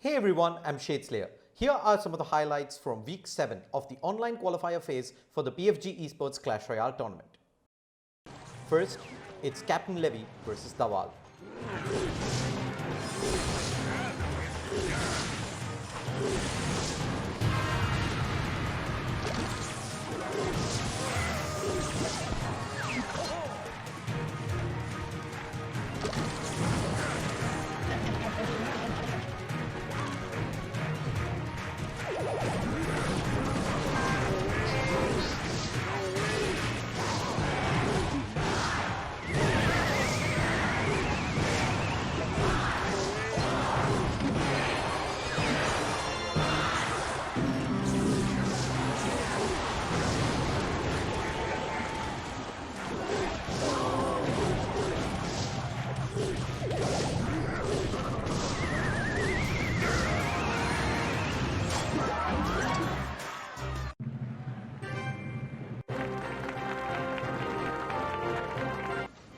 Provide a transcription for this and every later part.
Hey everyone, I'm Slayer. Here are some of the highlights from week 7 of the online qualifier phase for the PFG Esports Clash Royale tournament. First, it's Captain Levy versus Dawal.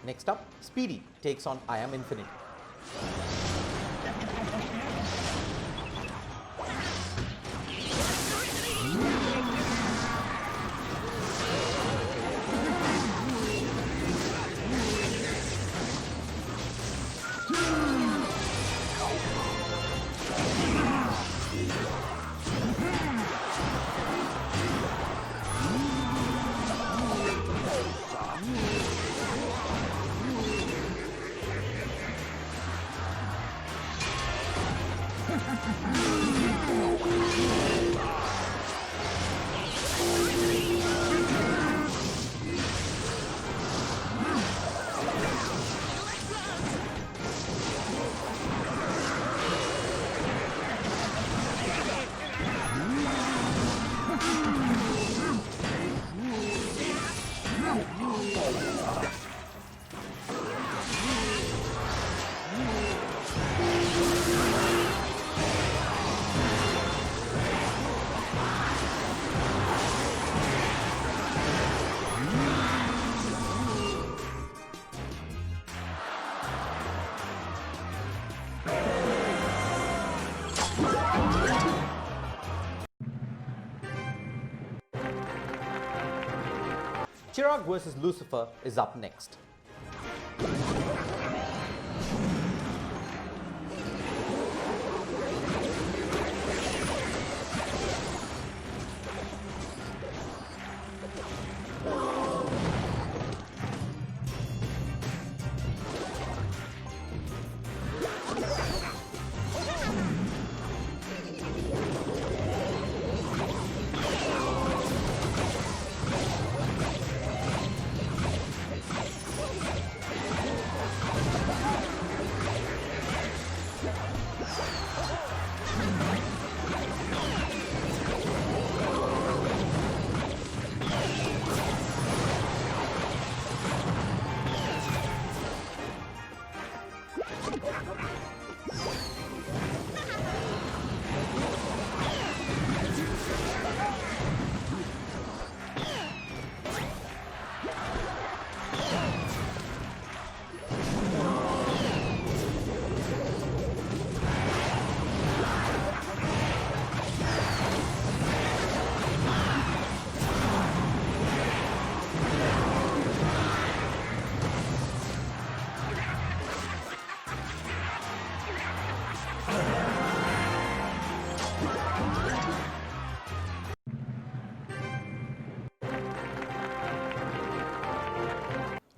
Next up, Speedy takes on I Am Infinity. Chirag versus Lucifer is up next.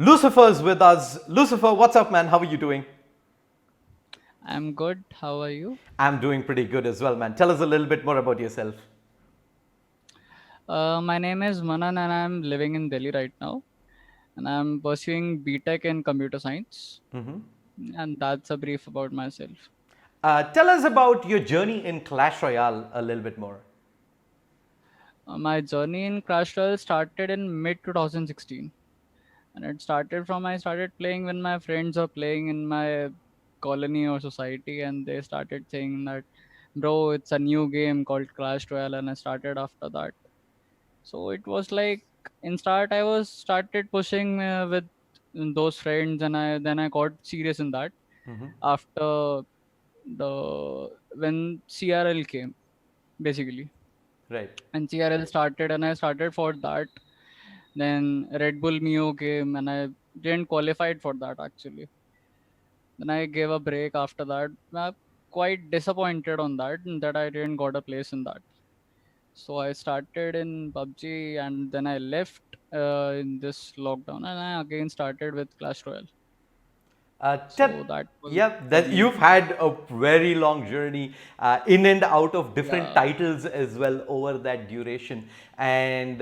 Lucifer's with us. Lucifer, what's up, man? How are you doing? I'm good. How are you? I'm doing pretty good as well, man. Tell us a little bit more about yourself. My name is Manan and I'm living in Delhi right now. And I'm pursuing BTech in computer science. And that's a brief about myself. Tell us about your journey in Clash Royale a little bit more. My journey in Crash Royale started in mid 2016. And it started from I started playing when my friends are playing in my colony or society. And they started saying that, bro, it's a new game called Clash Royale. And I started after that. So it was like in start I was started pushing with those friends, and I got serious in that after the when CRL came, basically. Right. And CRL started, and I started for that. Then Red Bull Mio came, and I didn't qualified for that actually. Then I gave a break after that. I'm quite disappointed on that I didn't got a place in that. So I started in PUBG, and then I left in this lockdown, and I again started with Clash Royale. So that was Yeah, the that journey. you've had a very long journey in and out of different Yeah, titles as well over that duration. And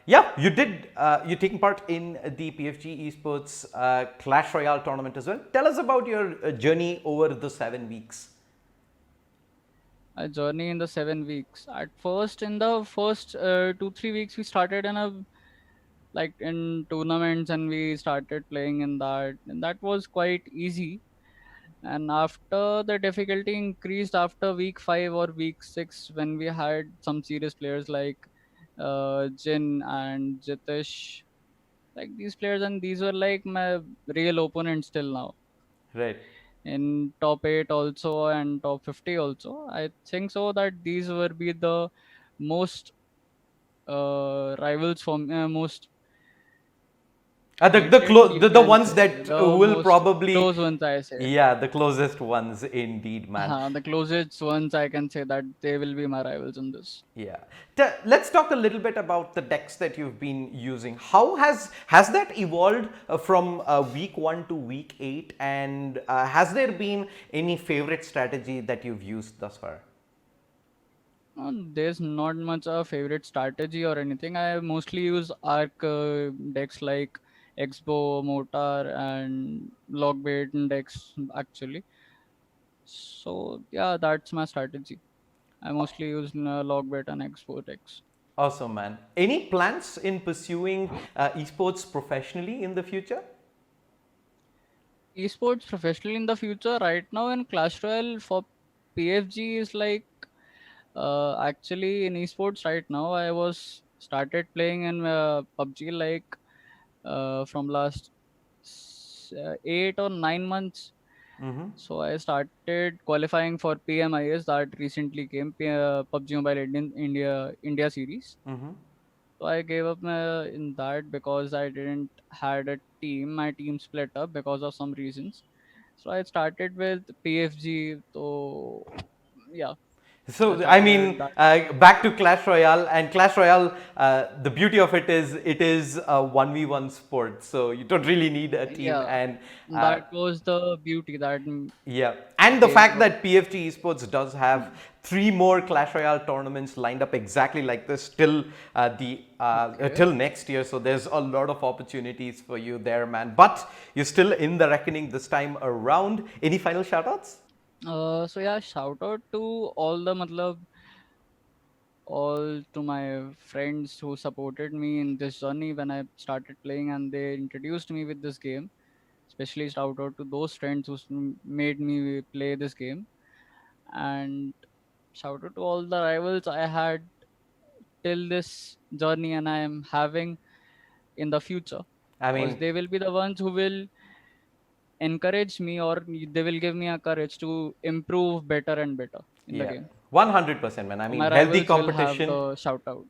yeah, you're taking part in the PFG Esports Clash Royale tournament as well. Tell us about your journey over the 7 weeks. a journey in the 7 weeks. At first, in the first 2 3 weeks, we started in a like in tournaments, and we started playing in that, and that was quite easy. And after the difficulty increased after week 5 or week 6, when we had some serious players like Jin and Jitish, like these players, and these were like my real opponents till now. Right. In top 8 also and top 50 also, I think so that these will be the most rivals for me, most hated team, The can ones say, that the will most probably, close ones, I say. yeah, the closest ones indeed, man. The closest ones, I can say that they will be my rivals in this. Yeah. Let's talk a little bit about the decks that you've been using. How has that evolved from week 1 to week 8, and has there been any favorite strategy that you've used thus far? There's not much a favorite strategy or anything. I mostly use arc decks like Exbo, Motar, and Logbait decks actually. So yeah, that's my strategy. I mostly use Logbait and Expo decks. Awesome, man. Any plans in pursuing esports professionally in the future? Esports professionally in the future, right now in Clash Royale for PFG is like actually in esports right now. I was started playing in PUBG like from last 8 or 9 months. Mm-hmm. So I started qualifying for PMIS that recently came, PUBG Mobile India series. Mm-hmm. So I gave up in that because I didn't had a team. My team split up because of some reasons. So I started with PFG. So yeah, I So, I started mean, that. back to Clash Royale, and Clash Royale, the beauty of it is a 1v1 sport. So you don't really need a team, Yeah, and that was the beauty that yeah, and the gave fact up. that PFG Esports does have 3 more Clash Royale tournaments lined up exactly like this till the Okay. till next year. So there's a lot of opportunities for you there, man. But you're still in the reckoning this time around. Any final shoutouts? So yeah, shout out to all the matlab, all to my friends who supported me in this journey when I started playing, and they introduced me with this game. Especially shout out to those friends who made me play this game, and shout out to all the rivals I had till this journey and I am having in the future, I because mean, they will be the ones who will encourage me, or they will give me a courage to improve better and better in the yeah, game. 100%, man. I So mean, my healthy rivals will have competition, the shout out.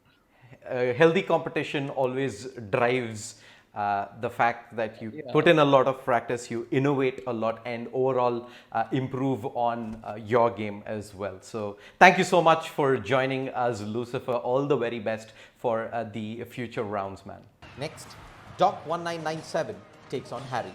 healthy competition always drives the fact that you put Yeah. in a lot of practice, you innovate a lot, and overall improve on your game as well. So, thank you so much for joining us, Lucifer. All the very best for the future rounds, man. Next, Doc 1997 takes on Harry.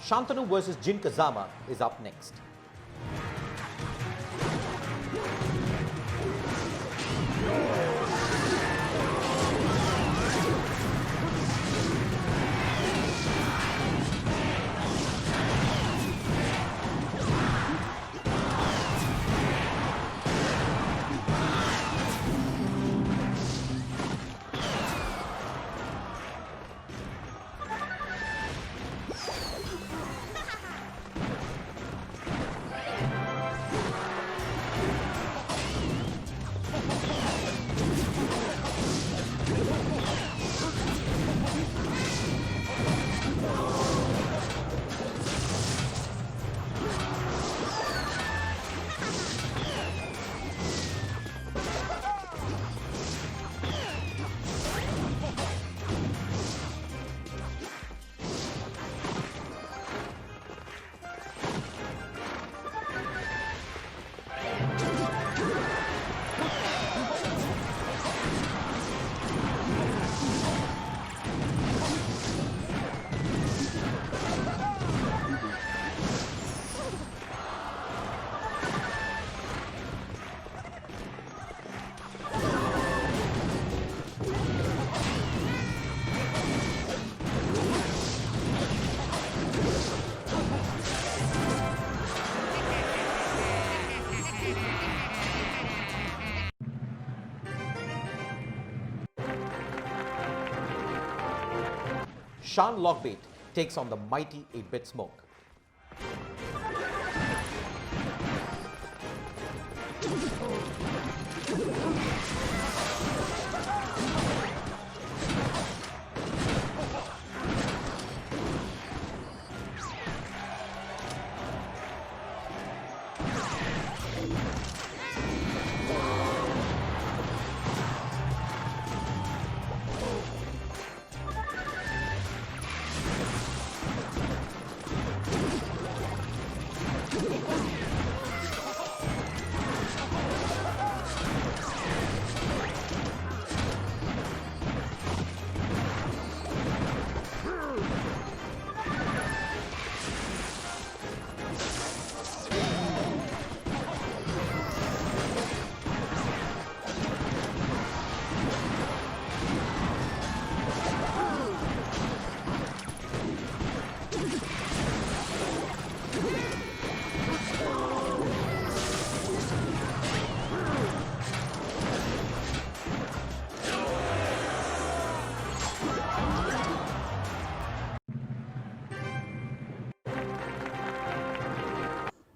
Shantanu versus Jin Kazama is up next. Shaan Logbait takes on the mighty 8-Bit Smoke.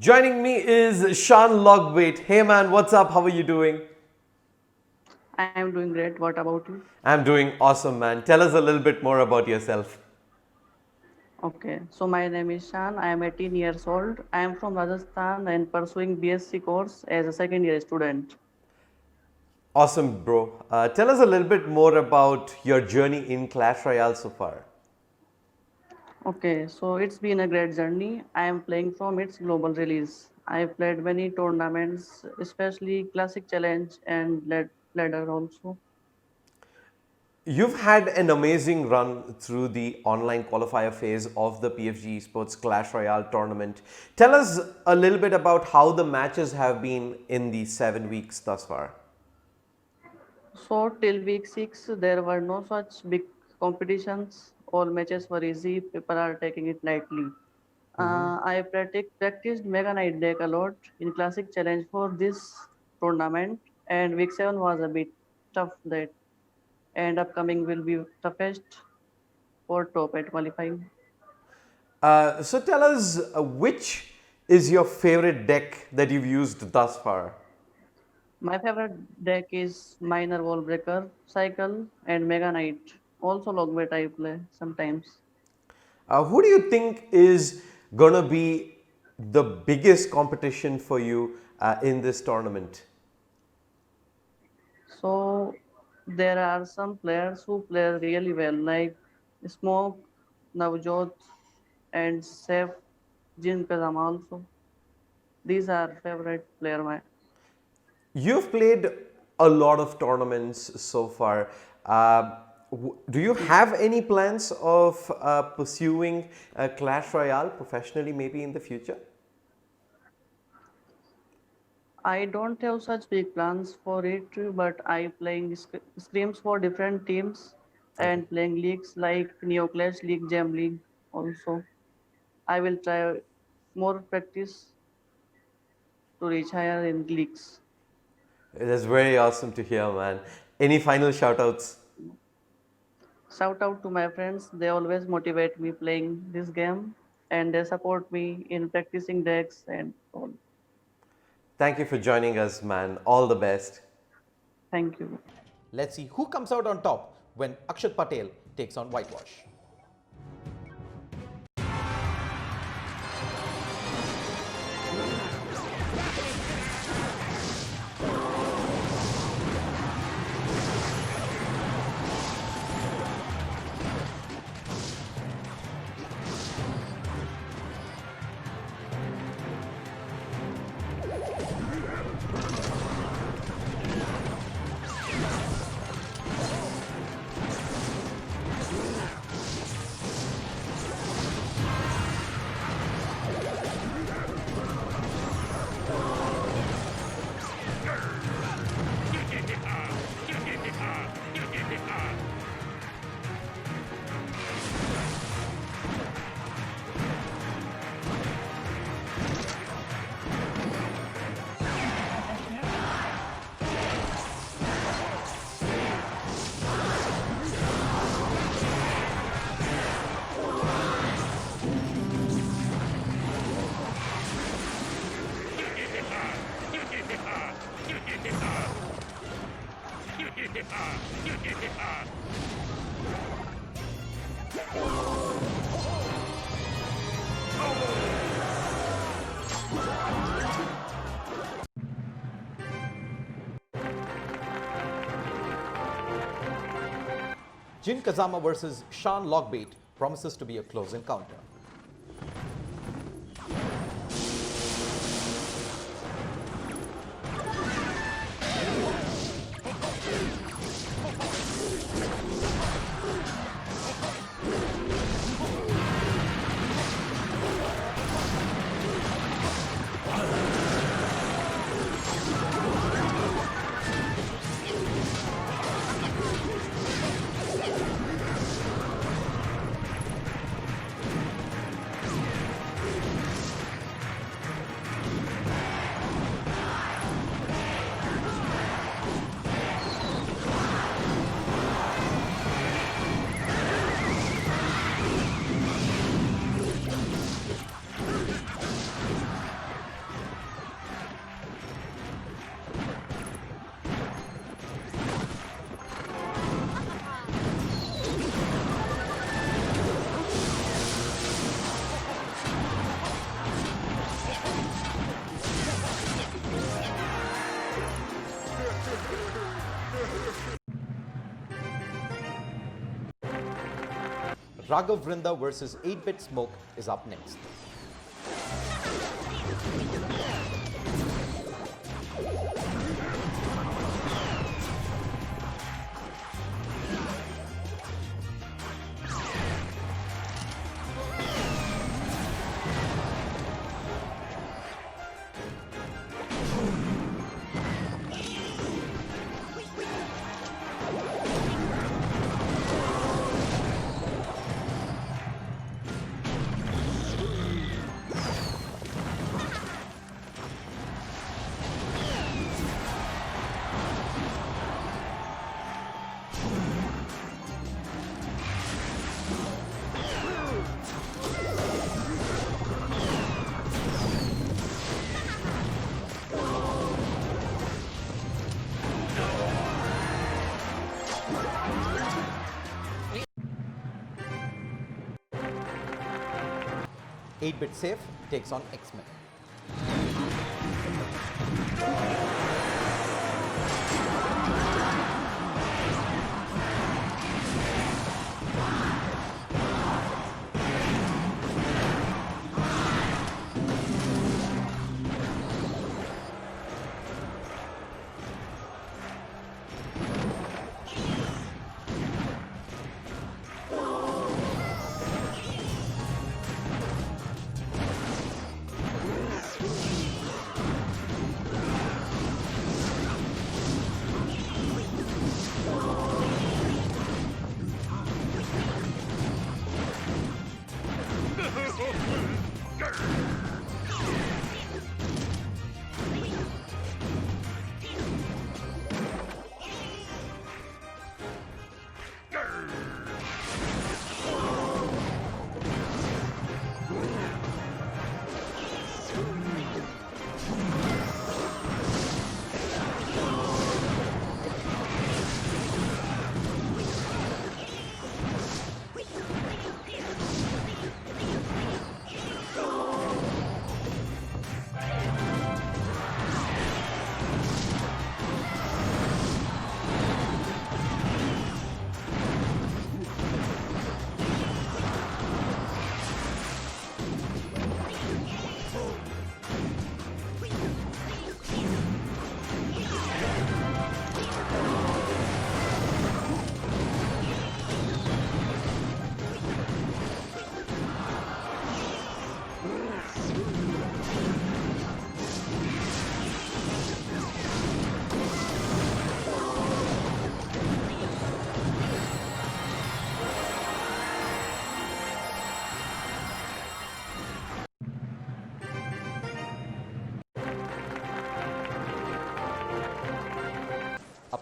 Joining me is Shaan Logbait. Hey man, what's up? How are you doing? I am doing great. What about you? I'm doing awesome, man. Tell us a little bit more about yourself. Okay, so my name is Shaan. I am 18 years old. I am from Rajasthan and pursuing BSc course as a second year student. Awesome, bro. Tell us a little bit more about your journey in Clash Royale so far. Okay, so it's been a great journey. I am playing from its global release. I have played many tournaments, especially Classic Challenge and Ladder also. You've had an amazing run through the online qualifier phase of the PFG Esports Clash Royale tournament. Tell us a little bit about how the matches have been in the 7 weeks thus far. So till week 6, there were no such big competitions. All matches were easy. People are taking it lightly. I practiced Mega Knight deck a lot in Classic Challenge for this tournament, and week 7 was a bit tough that, and upcoming will be toughest for top at qualifying. So tell us which is your favorite deck that you've used thus far? My favorite deck is Minor Wall Breaker, Cycle, and Mega Knight. Also Logbait I play sometimes. Who do you think is going to be the biggest competition for you in this tournament? So there are some players who play really well, like Smoke, Navjot, and Seth Jin Kazama also. These are favorite player my. You've played a lot of tournaments so far. Do you have any plans of pursuing Clash Royale professionally maybe in the future? I don't have such big plans for it, but I playing scrims for different teams Okay. and playing leagues like Neoclash League, Gem League also. I will try more practice to reach higher in leagues. That's very awesome to hear, man. Any final shout outs? Shout out to my friends. They always motivate me playing this game and they support me in practicing decks and all. Thank you for joining us, man. All the best. Thank you. Let's see who comes out on top when Akshat Patel takes on Whitewash. Jin Kazama versus Shaan Logbait promises to be a close encounter. Raghav Vrinda versus 8-Bit Smoke is up next. Eight-Bit Safe takes on X-Men.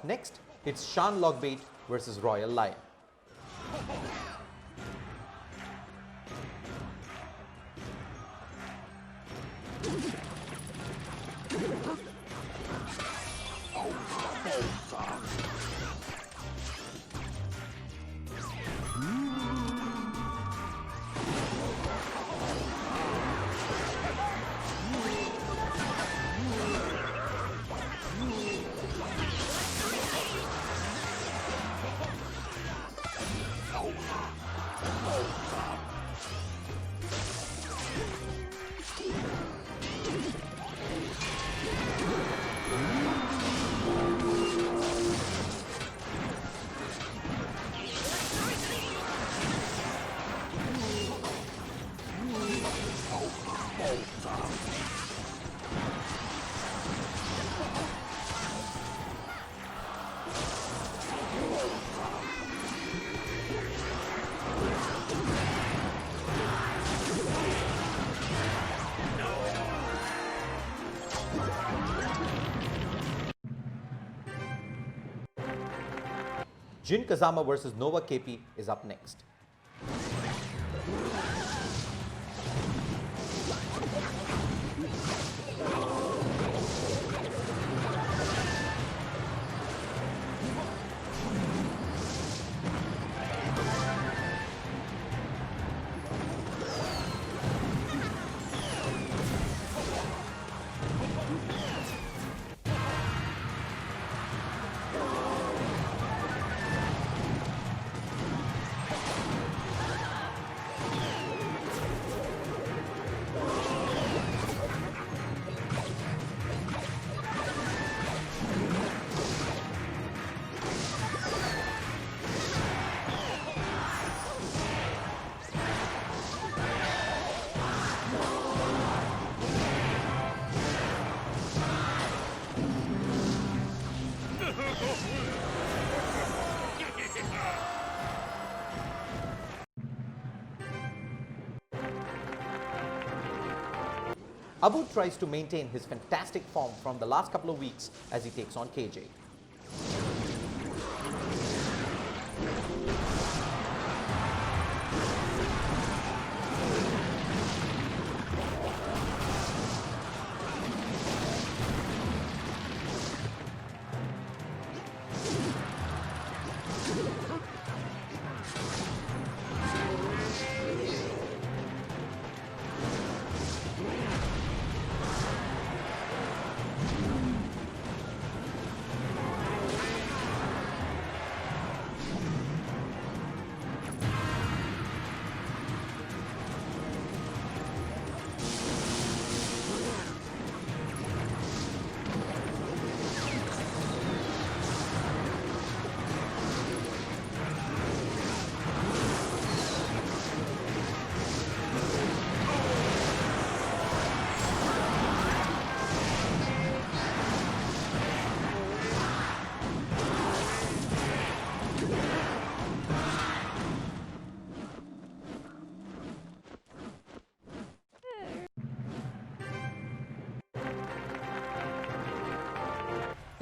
next, it's Shaan Logbait versus Royale Lion. Jin Kazama versus Nova KP is up next. Abu tries to maintain his fantastic form from the last couple of weeks as he takes on KJ.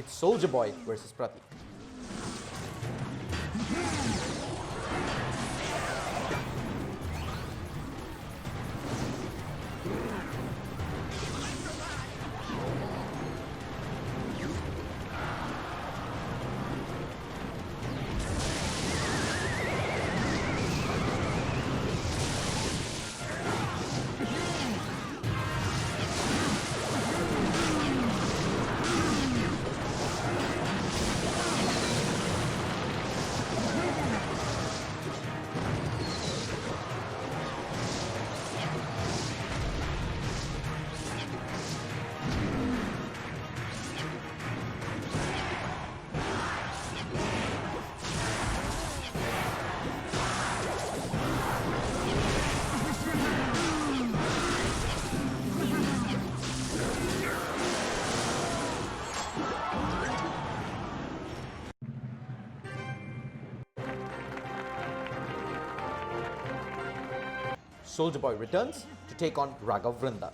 It's Soulja Boy versus Pratik. Soulja Boy returns to take on Raghav Vrinda.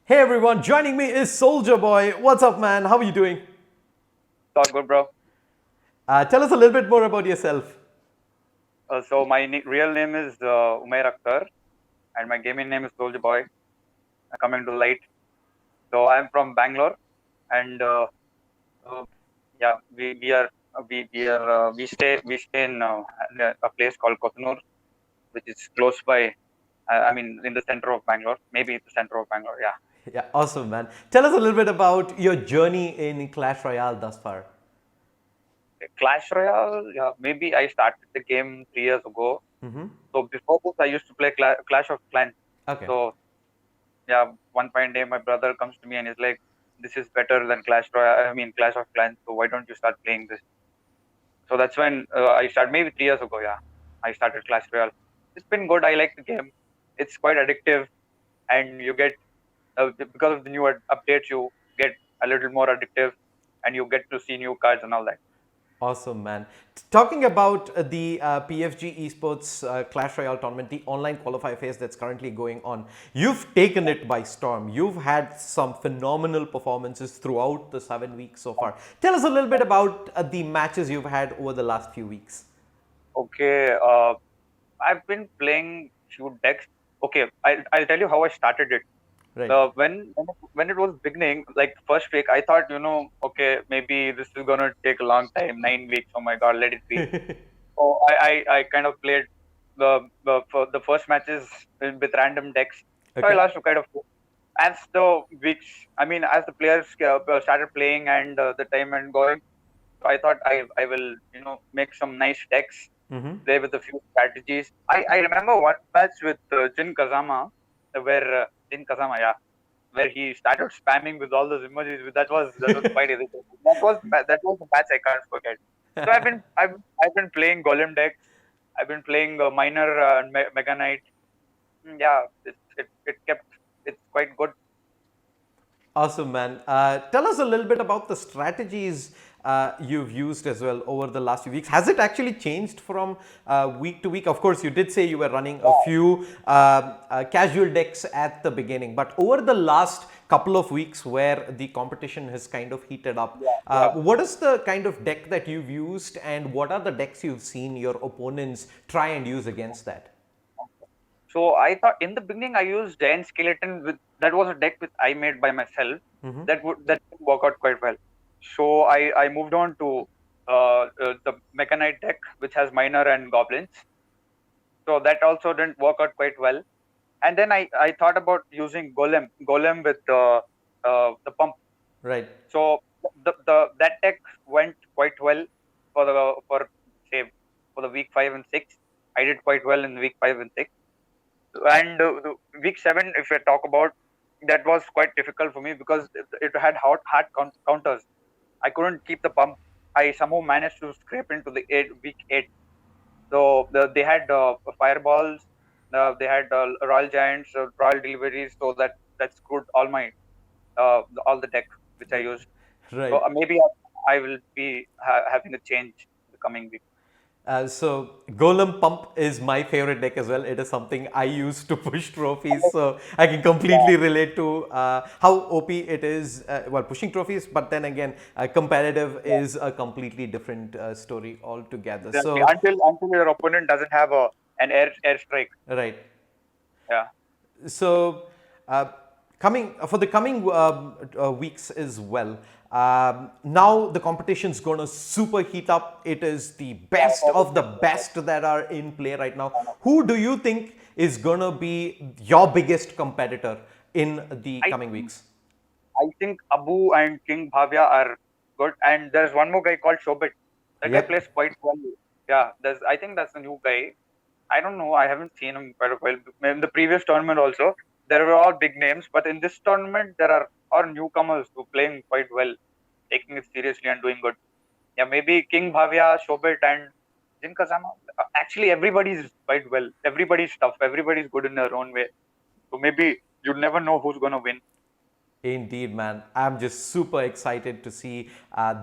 Hey everyone, joining me is Soulja Boy. What's up, man? How are you doing? It's all good, bro. Tell us a little bit more about yourself. So my real name is Umair Akhtar, and my gaming name is Soulja Boy. Coming to light. So I'm from Bangalore, and yeah, we stay in a place called Kothunur, which is close by. I mean, in the center of Bangalore. Maybe it's the center of Bangalore. Yeah. Yeah, awesome, man. Tell us a little bit about your journey in Clash Royale thus far. Clash Royale. Yeah, maybe I started the game 3 years ago. Mm-hmm. So before this, I used to play Clash of Clans. Okay. So yeah, one fine day my brother comes to me and is like, "This is better than Clash Royale. I mean Clash of Clans. So why don't you start playing this?" So that's when I started. Maybe 3 years ago. Yeah, I started Clash Royale. It's been good. I like the game. It's quite addictive, and you get because of the new updates, you get a little more addictive, and you get to see new cards and all that. Awesome, man. Talking about the PFG Esports Clash Royale tournament, the online qualifier phase that's currently going on, you've taken it by storm. You've had some phenomenal performances throughout the 7 weeks so far. Tell us a little bit about the matches you've had over the last few weeks. Okay, I've been playing few decks. Okay, I'll tell you how I started it. Right. When it was beginning, like first week, I thought, okay, maybe this is gonna take a long time, 9 weeks. Oh my God, let it be. So I kind of played for the first matches with random decks. So I Okay. lost to kind of as the weeks. I mean, as the players started playing and the time and going, so I thought I will make some nice decks, Mm-hmm. play with a few strategies. I remember one match with Jin Kazama, where Jin Kazama, yeah, where he started spamming with all those emojis. That was quite irritating. That was the match I can't forget. So I've been playing Golem decks. I've been playing Miner and Mega Knight. Yeah, it's quite good. Awesome, man. Tell us a little bit about the strategies you've used as well over the last few weeks. Has it actually changed from week to week? Of course, you did say you were running a few casual decks at the beginning, but over the last couple of weeks where the competition has kind of heated up, what is the kind of deck that you've used and what are the decks you've seen your opponents try and use against that? So I thought in the beginning I used Giant Skeleton with that was a deck which I made by myself. Mm-hmm. That didn't work out quite well. So I moved on to the Mechanite deck which has Miner and Goblins. So that also didn't work out quite well. And then I thought about using Golem with the pump. Right. So that deck went quite well for say for the week 5 and 6. I did quite well in week 5 and 6. And the week 7, if I talk about, that was quite difficult for me because it had hard counters. I couldn't keep the pump. I somehow managed to scrape into the week 8. So they had fireballs, they had royal giants, royal deliveries. So that screwed all the deck which I used. Right. So maybe I will be having a change in the coming week. So Golem Pump is my favorite deck as well. It is something I use to push trophies, so I can completely relate to how OP it is while pushing trophies. But then again, competitive is a completely different story altogether. Exactly. So Until your opponent doesn't have an airstrike. right. Yeah. So, coming for the coming weeks as well. Now the competition's going to super heat up. It is the best of the best that are in play right now. Who do you think is going to be your biggest competitor in the coming weeks? I think Abu and King Bhavya are good, and there's one more guy called Shobit. That guy Yep. plays quite well. Yeah, I think that's a new guy. I don't know. I haven't seen him quite a while. In the previous tournament also, there were all big names, but in this tournament there are all newcomers who playing quite well, taking it seriously and doing good. Yeah, maybe King Bhavya, Shobit, and Jin Kazama. Actually, everybody's quite well. Everybody's tough. Everybody's good in their own way. So maybe you never know who's gonna win. Indeed, man. I'm just super excited to see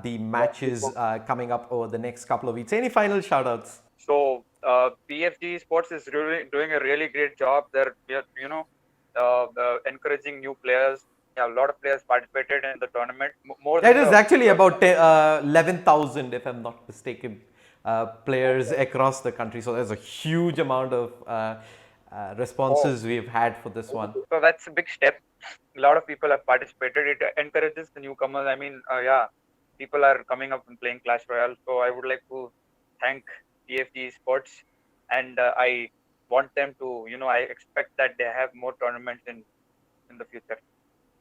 the matches coming up over the next couple of weeks. Any final shoutouts? So PFGEsports is really doing a really great job. They're encouraging new players. Yeah, a lot of players participated in the tournament. More It than is the actually about 11,000, if I'm not mistaken, players across the country. So there's a huge amount of responses we've had for this one. So that's a big step. A lot of people have participated. It encourages the newcomers. I mean, yeah, people are coming up and playing Clash Royale. So I would like to thank PFG Sports, and I want them to, I expect that they have more tournaments in the future.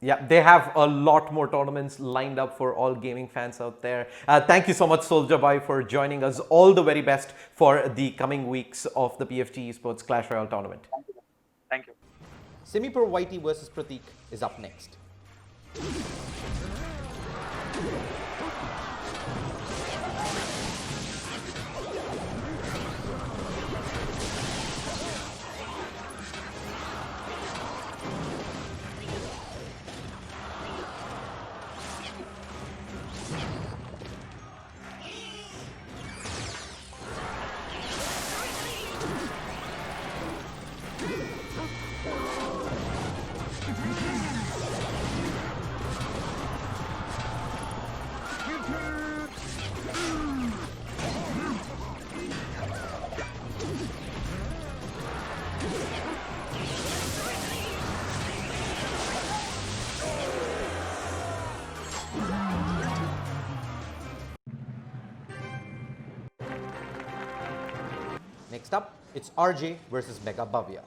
Yeah, they have a lot more tournaments lined up for all gaming fans out there. Thank you so much, Soulja Bhai, for joining us. All the very best for the coming weeks of the PFG Esports Clash Royale tournament. Thank you. Semi-Pro Whitey versus Pratik is up next. Next up, it's RJ versus Mega Bhavya.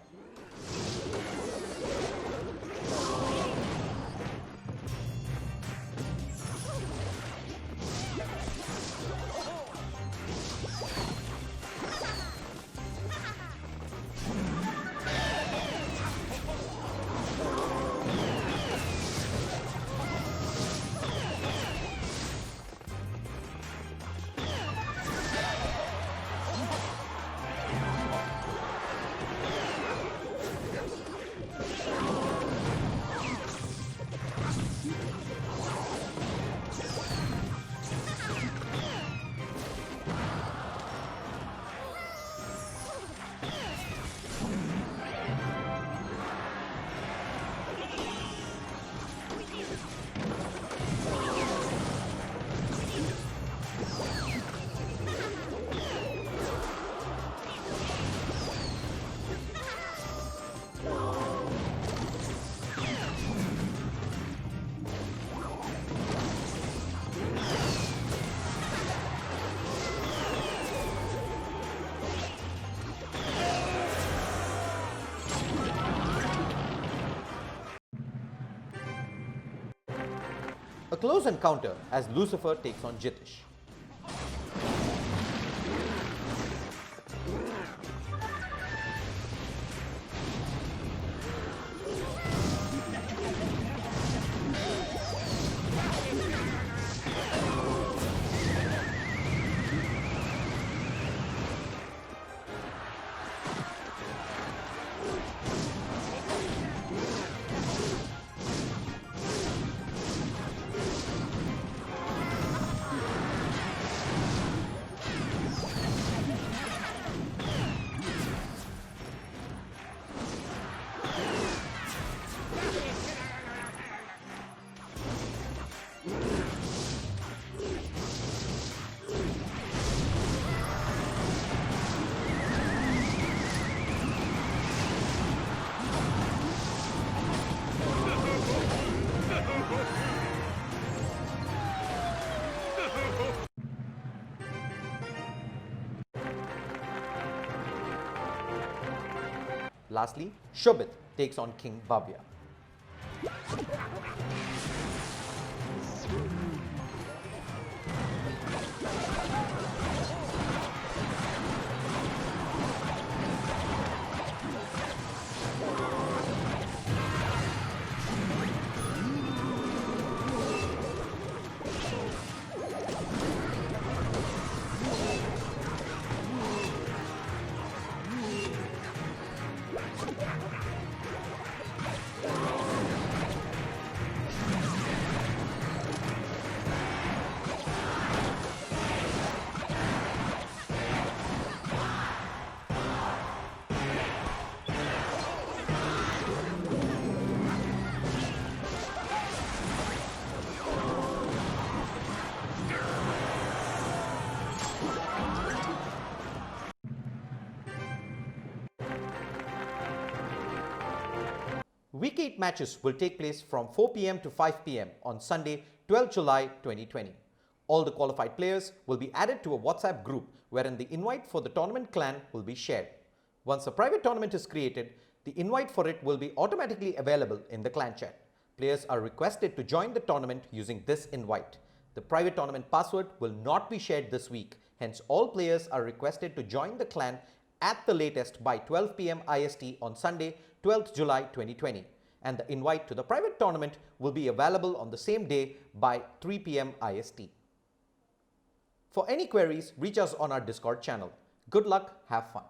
A close encounter as Lucifer takes on Jitish. Lastly, Shobit takes on King Bhavya. Week 8 matches will take place from 4 p.m. to 5 p.m. on Sunday, 12 July 2020. All the qualified players will be added to a WhatsApp group wherein the invite for the tournament clan will be shared. Once a private tournament is created, the invite for it will be automatically available in the clan chat. Players are requested to join the tournament using this invite. The private tournament password will not be shared this week, hence all players are requested to join the clan at the latest by 12 p.m. IST on Sunday, 12th July 2020, and the invite to the private tournament will be available on the same day by 3 p.m. IST. For any queries, reach us on our Discord channel. Good luck, have fun.